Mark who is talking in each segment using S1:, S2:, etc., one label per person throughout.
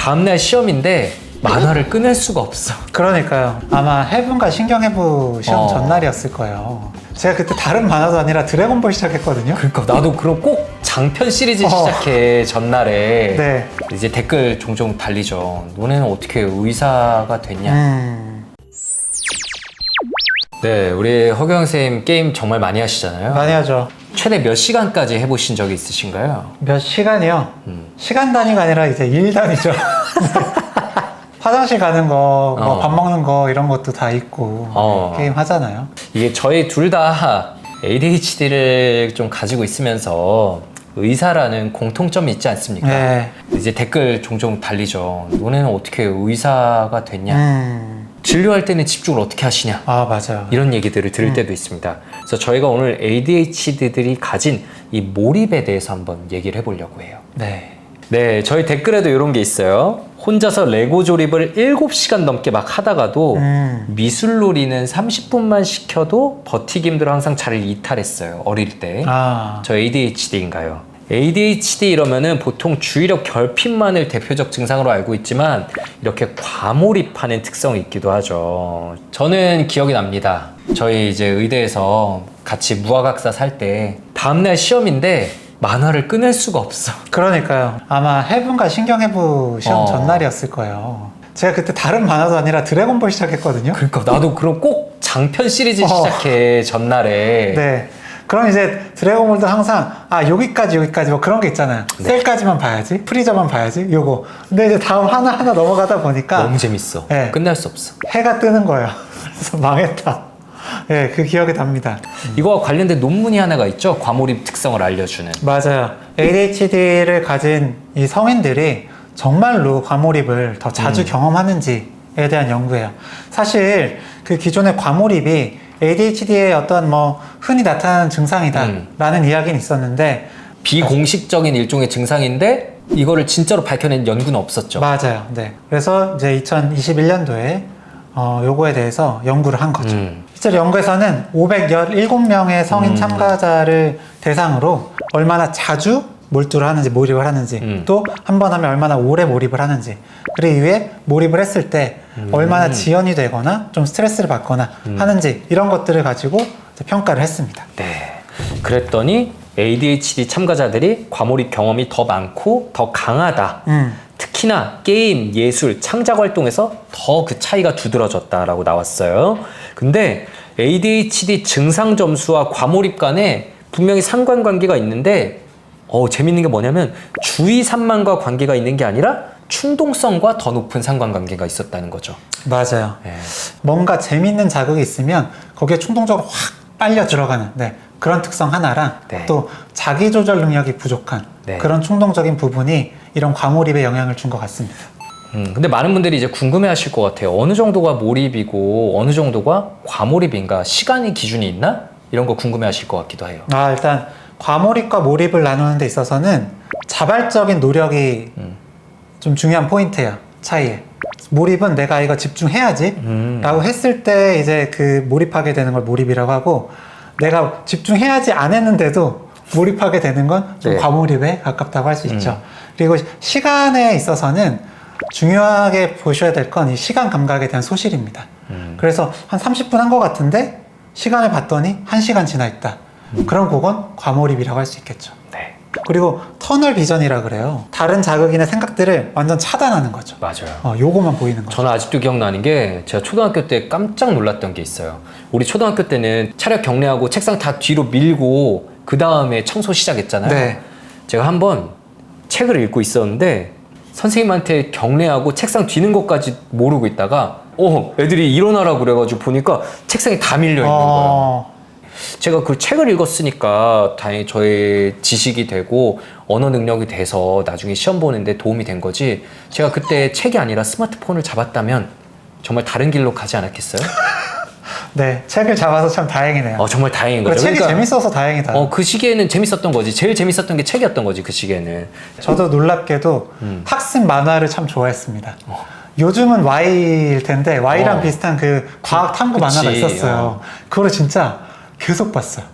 S1: 다음날 시험인데 만화를 끊을 수가 없어.
S2: 그러니까요. 아마 해분과 신경해부 시험 전날이었을 거예요. 제가 그때 다른 만화도 아니라 드래곤볼 시작했거든요.
S1: 그러니까 나도 그럼 꼭 장편 시리즈 시작해 전날에.
S2: 네.
S1: 이제 댓글 종종 달리죠. 너네는 어떻게 의사가 됐냐? 네, 우리 허경 선생님 게임 정말 많이 하시잖아요.
S2: 많이 하죠.
S1: 최대 몇 시간까지 해보신 적이 있으신가요?
S2: 몇 시간이요? 시간 단위가 아니라 이제 일 단위죠. 화장실 가는 거, 뭐 밥 먹는 거 이런 것도 다 있고 게임 하잖아요.
S1: 이게 저희 둘 다 ADHD를 좀 가지고 있으면서 의사라는 공통점이 있지 않습니까?
S2: 네.
S1: 이제 댓글 종종 달리죠. 너네는 어떻게 의사가 됐냐? 진료할 때는 집중을 어떻게 하시냐?
S2: 아, 맞아요.
S1: 이런 얘기들을 들을 때도 있습니다. 그래서 저희가 오늘 ADHD들이 가진 이 몰입에 대해서 한번 얘기를 해보려고 해요.
S2: 네.
S1: 네, 저희 댓글에도 이런 게 있어요. 혼자서 레고 조립을 7시간 넘게 막 하다가도 미술놀이는 30분만 시켜도 버티기 힘들어 항상 잘 이탈했어요. 어릴 때. 저 ADHD인가요? ADHD 이러면은 보통 주의력 결핍만을 대표적 증상으로 알고 있지만 이렇게 과몰입하는 특성이 있기도 하죠. 저는 기억이 납니다. 저희 이제 의대에서 같이 무화과학사 살 때 다음날 시험인데 만화를 끊을 수가 없어.
S2: 그러니까요. 아마 해분과 신경해부 시험 전날이었을 거예요. 제가 그때 다른 만화도 아니라 드래곤볼 시작했거든요.
S1: 그러니까 나도 그럼 꼭 장편 시리즈 시작해 전날에.
S2: 네. 그럼 이제 드래곤볼도 항상 여기까지 뭐 그런 게 있잖아요.
S1: 네.
S2: 셀까지만 봐야지, 프리저만 봐야지, 요거. 근데 이제 다음 하나하나 넘어가다 보니까
S1: 너무 재밌어.
S2: 네.
S1: 끝날 수 없어.
S2: 해가 뜨는 거예요. 그래서 망했다. 네, 그 기억이 납니다.
S1: 이거와 관련된 논문이 하나가 있죠. 과몰입 특성을 알려주는.
S2: 맞아요. ADHD를 가진 이 성인들이 정말로 과몰입을 더 자주 경험하는지에 대한 연구예요. 사실 그 기존의 과몰입이 ADHD의 어떤 뭐 흔히 나타나는 증상이다라는 이야기는 있었는데
S1: 비공식적인 일종의 증상인데 이거를 진짜로 밝혀낸 연구는 없었죠.
S2: 맞아요. 네. 그래서 이제 2021년도에 요거에 대해서 연구를 한 거죠. 실제로 연구에서는 517명의 성인 참가자를 대상으로 얼마나 자주 몰두를 하는지, 몰입을 하는지, 또 한 번 하면 얼마나 오래 몰입을 하는지, 그리고 이후에 몰입을 했을 때 얼마나 지연이 되거나 좀 스트레스를 받거나 하는지, 이런 것들을 가지고 이제 평가를 했습니다.
S1: 네. 그랬더니 ADHD 참가자들이 과몰입 경험이 더 많고 더 강하다. 특히나 게임, 예술, 창작 활동에서 더 그 차이가 두드러졌다라고 나왔어요. 근데 ADHD 증상 점수와 과몰입 간에 분명히 상관관계가 있는데 재밌는 게 뭐냐면 주의 산만과 관계가 있는 게 아니라 충동성과 더 높은 상관관계가 있었다는 거죠.
S2: 맞아요.
S1: 네.
S2: 뭔가 재밌는 자극이 있으면 거기에 충동적으로 확 빨려 들어가는 그런 특성 하나랑 또 자기 조절 능력이 부족한 그런 충동적인 부분이 이런 과몰입에 영향을 준 것 같습니다.
S1: 근데 많은 분들이 이제 궁금해 하실 것 같아요. 어느 정도가 몰입이고 어느 정도가 과몰입인가? 시간의 기준이 있나? 이런 거 궁금해 하실 것 같기도 해요.
S2: 일단 과몰입과 몰입을 나누는 데 있어서는 자발적인 노력이 좀 중요한 포인트예요. 차이에. 몰입은 내가 이거 집중해야지 라고 했을 때 이제 그 몰입하게 되는 걸 몰입이라고 하고, 내가 집중해야지 안 했는데도 몰입하게 되는 건 좀 과몰입에 가깝다고 할 수 있죠. 그리고 시간에 있어서는 중요하게 보셔야 될 건 이 시간 감각에 대한 소실입니다. 그래서 한 30분 한 것 같은데 시간을 봤더니 1시간 지나 있다. 그럼 그건 과몰입이라고 할 수 있겠죠.
S1: 네.
S2: 그리고 터널 비전이라 그래요. 다른 자극이나 생각들을 완전 차단하는 거죠.
S1: 맞아요.
S2: 요거만 보이는 거죠.
S1: 저는 아직도 기억나는 게 제가 초등학교 때 깜짝 놀랐던 게 있어요. 우리 초등학교 때는 차렷 경례하고 책상 다 뒤로 밀고 그 다음에 청소 시작했잖아요.
S2: 네.
S1: 제가 한번 책을 읽고 있었는데 선생님한테 경례하고 책상 뒤는 것까지 모르고 있다가 애들이 일어나라고 그래가지고 보니까 책상에 다 밀려 있는 거예요. 제가 그 책을 읽었으니까 다행히 저의 지식이 되고 언어 능력이 돼서 나중에 시험 보는데 도움이 된 거지, 제가 그때 책이 아니라 스마트폰을 잡았다면 정말 다른 길로 가지 않았겠어요?
S2: 네, 책을 잡아서 참 다행이네요.
S1: 정말 다행인 거죠.
S2: 책이 재밌어서 다행이다.
S1: 그 시기에는 재밌었던 거지. 제일 재밌었던 게 책이었던 거지, 그 시기에는.
S2: 저도 놀랍게도 학습 만화를 참 좋아했습니다. 요즘은 Y일 텐데 Y랑 비슷한 그 과학 탐구 만화가 있었어요. 그거를 진짜 계속 봤어요.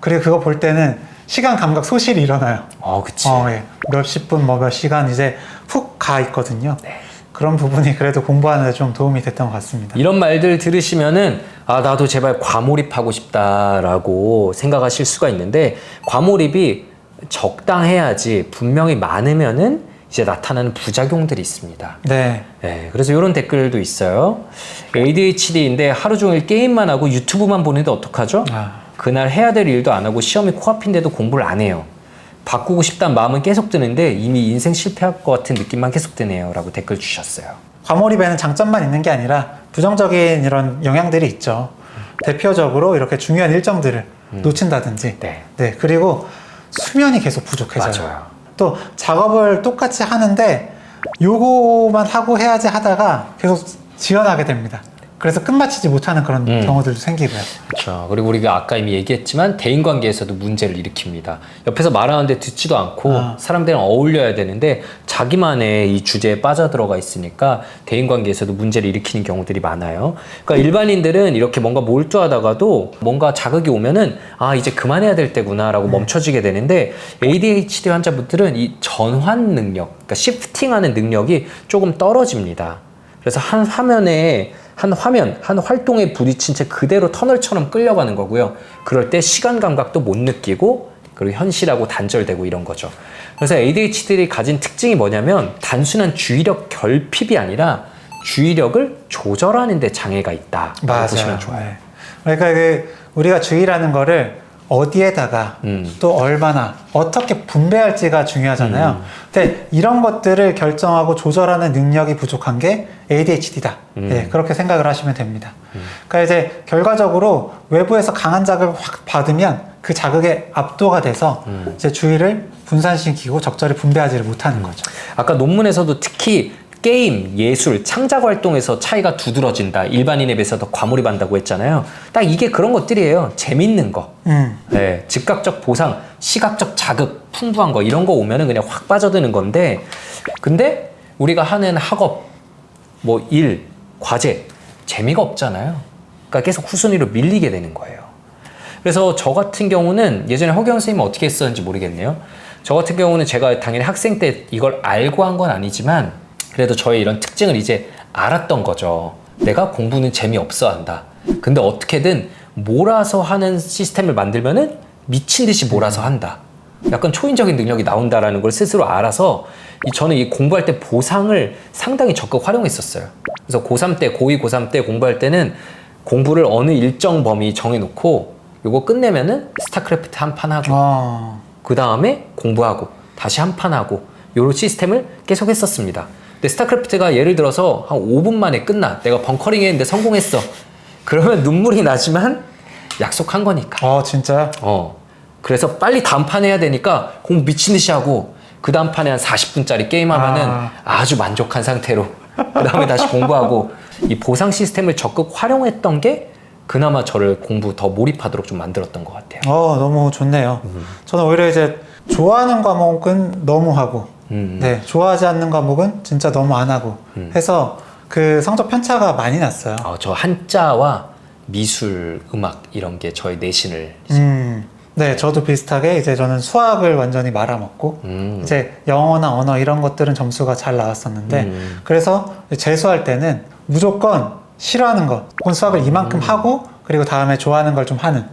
S2: 그리고 그거 볼 때는 시간 감각 소실이 일어나요.
S1: 그치.
S2: 예. 몇십 분, 몇 시간 이제 훅 가 있거든요.
S1: 네.
S2: 그런 부분이 그래도 공부하는 데 좀 도움이 됐던 것 같습니다.
S1: 이런 말들 들으시면은 나도 제발 과몰입하고 싶다라고 생각하실 수가 있는데 과몰입이 적당해야지 분명히 많으면은 이제 나타나는 부작용들이 있습니다.
S2: 네.
S1: 네, 그래서 이런 댓글도 있어요. ADHD인데 하루 종일 게임만 하고 유튜브만 보는데 어떡하죠? 그날 해야 될 일도 안 하고 시험이 코앞인데도 공부를 안 해요. 바꾸고 싶다는 마음은 계속 드는데 이미 인생 실패할 것 같은 느낌만 계속 드네요. 라고 댓글 주셨어요.
S2: 과몰입에는 장점만 있는 게 아니라 부정적인 이런 영향들이 있죠. 대표적으로 이렇게 중요한 일정들을 놓친다든지.
S1: 네.
S2: 그리고 수면이 계속 부족해져요.
S1: 맞아요.
S2: 또 작업을 똑같이 하는데 요거만 하고 해야지 하다가 계속 지연하게 됩니다. 그래서 끝마치지 못하는 그런 경우들도 생기고요.
S1: 그렇죠. 그리고 우리가 아까 이미 얘기했지만 대인관계에서도 문제를 일으킵니다. 옆에서 말하는데 듣지도 않고 사람들이랑 어울려야 되는데 자기만의 이 주제에 빠져들어가 있으니까 대인관계에서도 문제를 일으키는 경우들이 많아요. 그러니까 일반인들은 이렇게 뭔가 몰두하다가도 뭔가 자극이 오면은 이제 그만해야 될 때구나 라고 멈춰지게 되는데 ADHD 환자분들은 이 전환 능력, 그러니까 시프팅하는 능력이 조금 떨어집니다. 그래서 한 화면에 한 활동에 부딪힌 채 그대로 터널처럼 끌려가는 거고요. 그럴 때 시간 감각도 못 느끼고 그리고 현실하고 단절되고 이런 거죠. 그래서 ADHD들이 가진 특징이 뭐냐면 단순한 주의력 결핍이 아니라 주의력을 조절하는 데 장애가 있다.
S2: 맞아요.
S1: 보시면 좋아요.
S2: 네. 그러니까 우리가 주의라는 거를 어디에다가 또 얼마나 어떻게 분배할지가 중요하잖아요. 근데 이런 것들을 결정하고 조절하는 능력이 부족한 게 ADHD다. 네, 그렇게 생각을 하시면 됩니다. 그러니까 이제 결과적으로 외부에서 강한 자극을 확 받으면 그 자극에 압도가 돼서 이제 주의를 분산시키고 적절히 분배하지를 못하는 거죠.
S1: 아까 논문에서도 특히 게임, 예술, 창작 활동에서 차이가 두드러진다. 일반인에 비해서 더 과몰입한다고 했잖아요. 딱 이게 그런 것들이에요. 재밌는 거. 네, 즉각적 보상, 시각적 자극, 풍부한 거 이런 거 오면은 그냥 확 빠져드는 건데 근데 우리가 하는 학업, 뭐 일, 과제 재미가 없잖아요. 그러니까 계속 후순위로 밀리게 되는 거예요. 그래서 저 같은 경우는 예전에 허경 선생님은 어떻게 했었는지 모르겠네요. 저 같은 경우는 제가 당연히 학생 때 이걸 알고 한 건 아니지만 그래도 저의 이런 특징을 이제 알았던 거죠. 내가 공부는 재미없어 한다. 근데 어떻게든 몰아서 하는 시스템을 만들면은 미친 듯이 몰아서 한다. 약간 초인적인 능력이 나온다라는 걸 스스로 알아서 저는 이 공부할 때 보상을 상당히 적극 활용했었어요. 그래서 고3 때, 고2, 고3 때 공부할 때는 공부를 어느 일정 범위 정해놓고 요거 끝내면은 스타크래프트 한 판 하고 그 다음에 공부하고 다시 한 판 하고 요런 시스템을 계속 했었습니다. 근데 스타크래프트가 예를 들어서 한 5분 만에 끝나. 내가 벙커링 했는데 성공했어. 그러면 눈물이 나지만 약속한 거니까.
S2: 진짜요?
S1: 그래서 빨리 다음 판 해야 되니까 공부 미친 듯이 하고 그 다음 판에 한 40분짜리 게임 하면은 아주 만족한 상태로 그 다음에 다시 공부하고 이 보상 시스템을 적극 활용했던 게 그나마 저를 공부 더 몰입하도록 좀 만들었던 것 같아요.
S2: 너무 좋네요. 저는 오히려 이제 좋아하는 과목은 너무 하고 네, 좋아하지 않는 과목은 진짜 너무 안 하고 해서 그 성적 편차가 많이 났어요.
S1: 저 한자와 미술, 음악 이런 게 저의 내신을
S2: 네, 저도 비슷하게 이제 저는 수학을 완전히 말아먹고 이제 영어나 언어 이런 것들은 점수가 잘 나왔었는데 그래서 재수할 때는 무조건 싫어하는 거 혹은 수학을 이만큼 하고 그리고 다음에 좋아하는 걸 좀 하는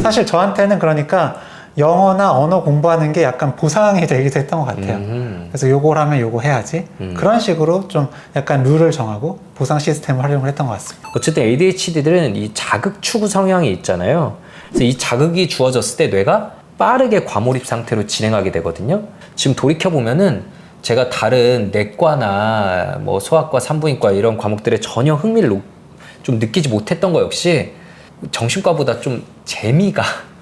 S2: 사실 저한테는 그러니까 영어나 언어 공부하는 게 약간 보상이 되기도 했던 것 같아요. 그래서 요걸 하면 요거 해야지. 그런 식으로 좀 약간 룰을 정하고 보상 시스템을 활용을 했던 것 같습니다.
S1: 어쨌든 ADHD들은 이 자극 추구 성향이 있잖아요. 그래서 이 자극이 주어졌을 때 뇌가 빠르게 과몰입 상태로 진행하게 되거든요. 지금 돌이켜보면은 제가 다른 내과나 뭐 소아과, 산부인과 이런 과목들에 전혀 흥미를 좀 느끼지 못했던 거 역시 정신과보다 좀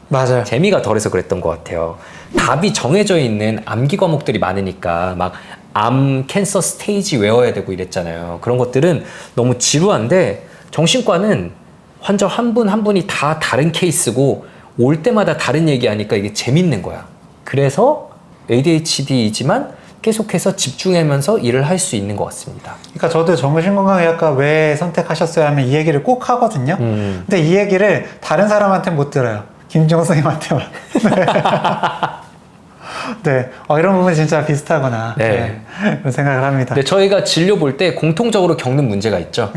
S2: 맞아요.
S1: 재미가 덜해서 그랬던 것 같아요. 답이 정해져 있는 암기 과목들이 많으니까 막 암 캔서 스테이지 외워야 되고 이랬잖아요. 그런 것들은 너무 지루한데 정신과는 환자 한 분 한 분이 다 다른 케이스고 올 때마다 다른 얘기하니까 이게 재밌는 거야. 그래서 ADHD이지만 계속해서 집중하면서 일을 할 수 있는 것 같습니다.
S2: 그러니까 저도 정신건강의학과 왜 선택하셨어요 하면 이 얘기를 꼭 하거든요. 근데 이 얘기를 다른 사람한테 못 들어요. 김종호 선생님한테만. 네, 이런 부분이 진짜 비슷하구나.
S1: 네.
S2: 그런 생각을 합니다.
S1: 근데 저희가 진료 볼 때 공통적으로 겪는 문제가 있죠.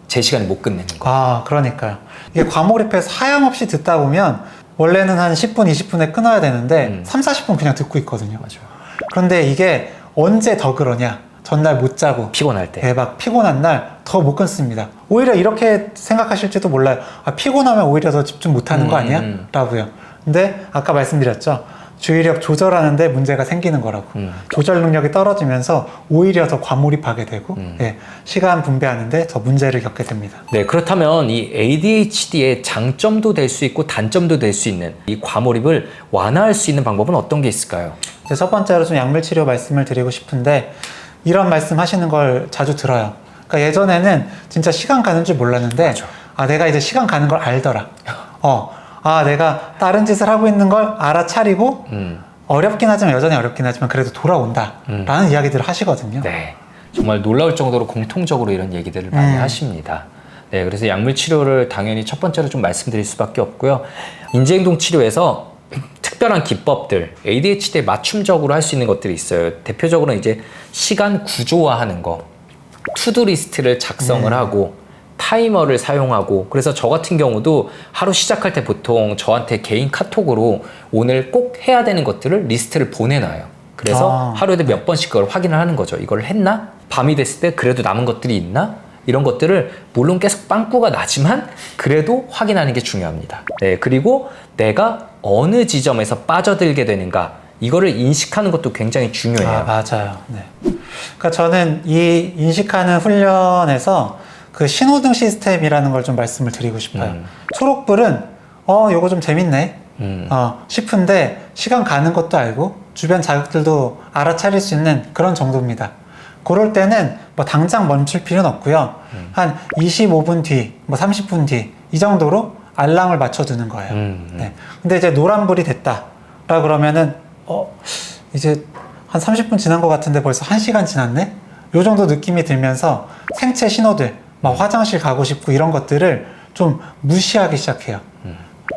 S1: 제 시간에 못 끝내는 거.
S2: 그러니까요. 이게 과몰입해서 하염없이 듣다 보면 원래는 한 10분, 20분에 끊어야 되는데 3, 40분 그냥 듣고 있거든요.
S1: 맞아요.
S2: 그런데 이게 언제 더 그러냐? 전날 못 자고
S1: 피곤할 때.
S2: 막 피곤한 날 더 못 끊습니다. 오히려 이렇게 생각하실지도 몰라요. 피곤하면 오히려 더 집중 못하는 거 아니야? 라고요. 근데 아까 말씀드렸죠. 주의력 조절하는데 문제가 생기는 거라고. 조절 능력이 떨어지면서 오히려 더 과몰입하게 되고 시간 분배하는데 더 문제를 겪게 됩니다.
S1: 네, 그렇다면 이 ADHD의 장점도 될 수 있고 단점도 될 수 있는 이 과몰입을 완화할 수 있는 방법은 어떤 게 있을까요?
S2: 이제 첫 번째로 좀 약물 치료 말씀을 드리고 싶은데 이런 말씀 하시는 걸 자주 들어요. 그러니까 예전에는 진짜 시간 가는 줄 몰랐는데 내가 이제 시간 가는 걸 알더라. 내가 다른 짓을 하고 있는 걸 알아차리고 어렵긴 하지만 여전히 어렵긴 하지만 그래도 돌아온다 라는 이야기들을 하시거든요.
S1: 네, 정말 놀라울 정도로 공통적으로 이런 얘기들을 많이 하십니다. 네, 그래서 약물 치료를 당연히 첫 번째로 좀 말씀드릴 수밖에 없고요. 인지행동 치료에서 특별한 기법들, ADHD에 맞춤적으로 할 수 있는 것들이 있어요. 대표적으로는 이제 시간 구조화하는 거, 투두 리스트를 작성을 하고 타이머를 사용하고, 그래서 저 같은 경우도 하루 시작할 때 보통 저한테 개인 카톡으로 오늘 꼭 해야 되는 것들을 리스트를 보내놔요. 그래서 하루에 몇 번씩 그걸 확인을 하는 거죠. 이걸 했나? 밤이 됐을 때 그래도 남은 것들이 있나? 이런 것들을 물론 계속 빵꾸가 나지만 그래도 확인하는 게 중요합니다. 네, 그리고 내가 어느 지점에서 빠져들게 되는가, 이거를 인식하는 것도 굉장히 중요해요.
S2: 맞아요. 네. 그러니까 저는 이 인식하는 훈련에서 그 신호등 시스템이라는 걸 좀 말씀을 드리고 싶어요. 초록불은 요거 좀 재밌네 싶은데 시간 가는 것도 알고 주변 자극들도 알아차릴 수 있는 그런 정도입니다. 그럴 때는 뭐 당장 멈출 필요는 없고요. 한 25분 뒤, 뭐 30분 뒤 이 정도로 알람을 맞춰두는 거예요. 네. 근데 이제 노란불이 됐다 라 그러면은 이제 한 30분 지난 것 같은데 벌써 1시간 지났네? 요 정도 느낌이 들면서 생체 신호들, 막 화장실 가고 싶고 이런 것들을 좀 무시하기 시작해요.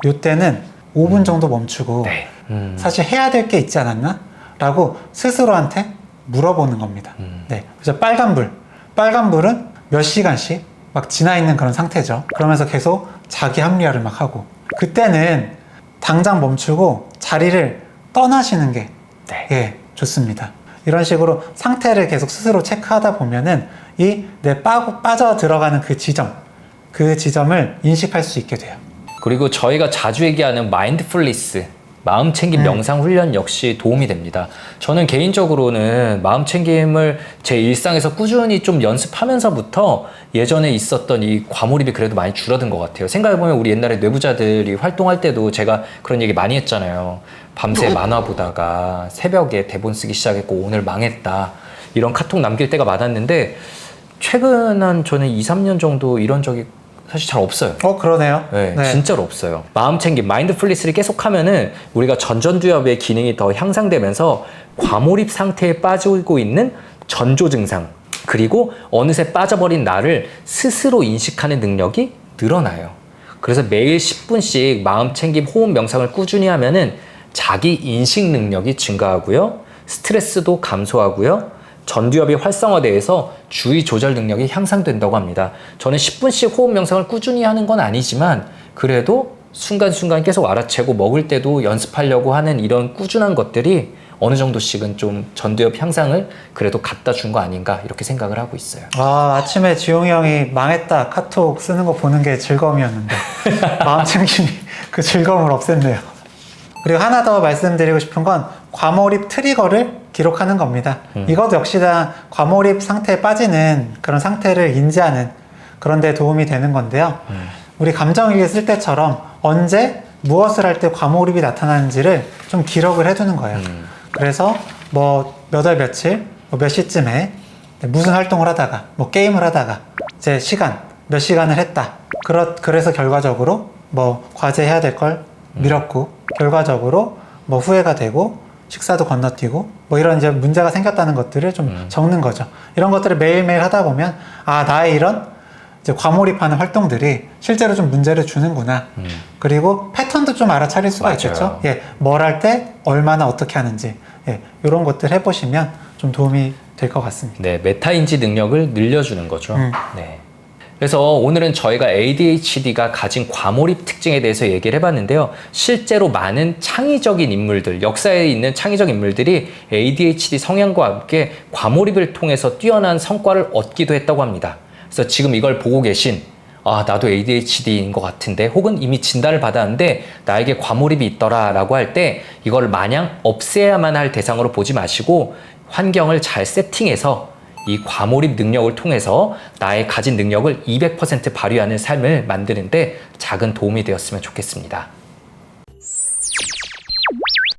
S2: 요때는 5분 정도 멈추고
S1: 네.
S2: 사실 해야 될 게 있지 않았나? 라고 스스로한테 물어보는 겁니다. 네. 그래서 빨간불은 몇 시간씩 막 지나 있는 그런 상태죠. 그러면서 계속 자기 합리화를 막 하고, 그때는 당장 멈추고 자리를 떠나시는 게 좋습니다. 이런 식으로 상태를 계속 스스로 체크하다 보면은 이 내 빠져 들어가는 그 지점을 인식할 수 있게 돼요.
S1: 그리고 저희가 자주 얘기하는 마인드풀니스, 마음챙김 명상 훈련 역시 도움이 됩니다. 저는 개인적으로는 마음챙김을 제 일상에서 꾸준히 좀 연습하면서부터 예전에 있었던 이 과몰입이 그래도 많이 줄어든 것 같아요. 생각해보면 우리 옛날에 뇌부자들이 활동할 때도 제가 그런 얘기 많이 했잖아요. 밤새 만화 보다가 새벽에 대본 쓰기 시작했고 오늘 망했다, 이런 카톡 남길 때가 많았는데 최근 한 저는 2, 3년 정도 이런 적이 사실 잘 없어요.
S2: 그러네요.
S1: 네, 진짜로 없어요. 마음챙김, 마인드풀니스를 계속하면은 우리가 전전두엽의 기능이 더 향상되면서 과몰입 상태에 빠지고 있는 전조 증상, 그리고 어느새 빠져버린 나를 스스로 인식하는 능력이 늘어나요. 그래서 매일 10분씩 마음챙김 호흡 명상을 꾸준히 하면은 자기 인식 능력이 증가하고요, 스트레스도 감소하고요, 전두엽이 활성화돼서 주의 조절 능력이 향상된다고 합니다. 저는 10분씩 호흡 명상을 꾸준히 하는 건 아니지만 그래도 순간순간 계속 알아채고 먹을 때도 연습하려고 하는 이런 꾸준한 것들이 어느 정도씩은 좀 전두엽 향상을 그래도 갖다 준 거 아닌가, 이렇게 생각을 하고 있어요.
S2: 아침에 지용이 형이 망했다 카톡 쓰는 거 보는 게 즐거움이었는데 마음챙김이 그 즐거움을 없앴네요. 그리고 하나 더 말씀드리고 싶은 건 과몰입 트리거를 기록하는 겁니다. 이것도 역시나 과몰입 상태에 빠지는 그런 상태를 인지하는 그런 데 도움이 되는 건데요. 우리 감정일기 쓸 때처럼 언제 무엇을 할 때 과몰입이 나타나는지를 좀 기록을 해두는 거예요. 그래서 뭐 몇 월 며칠 몇 시쯤에 무슨 활동을 하다가 뭐 게임을 하다가 이제 몇 시간을 했다. 그래서 결과적으로 뭐 과제해야 될 걸 미뤘고 결과적으로 뭐 후회가 되고 식사도 건너뛰고 뭐 이런 이제 문제가 생겼다는 것들을 좀 적는 거죠. 이런 것들을 매일매일 하다 보면 나의 이런 이제 과몰입하는 활동들이 실제로 좀 문제를 주는구나. 그리고 패턴도 좀 알아차릴 수가
S1: 맞아요.
S2: 있겠죠. 예, 뭘 할 때 얼마나 어떻게 하는지, 예, 이런 것들 해보시면 좀 도움이 될 것 같습니다.
S1: 네, 메타인지 능력을 늘려주는 거죠. 네. 그래서 오늘은 저희가 ADHD가 가진 과몰입 특징에 대해서 얘기를 해봤는데요. 실제로 많은 창의적인 인물들, 역사에 있는 창의적 인물들이 ADHD 성향과 함께 과몰입을 통해서 뛰어난 성과를 얻기도 했다고 합니다. 그래서 지금 이걸 보고 계신 나도 ADHD인 것 같은데 혹은 이미 진단을 받았는데 나에게 과몰입이 있더라 라고 할 때 이걸 마냥 없애야만 할 대상으로 보지 마시고 환경을 잘 세팅해서 이 과몰입 능력을 통해서 나의 가진 능력을 200% 발휘하는 삶을 만드는데 작은 도움이 되었으면 좋겠습니다.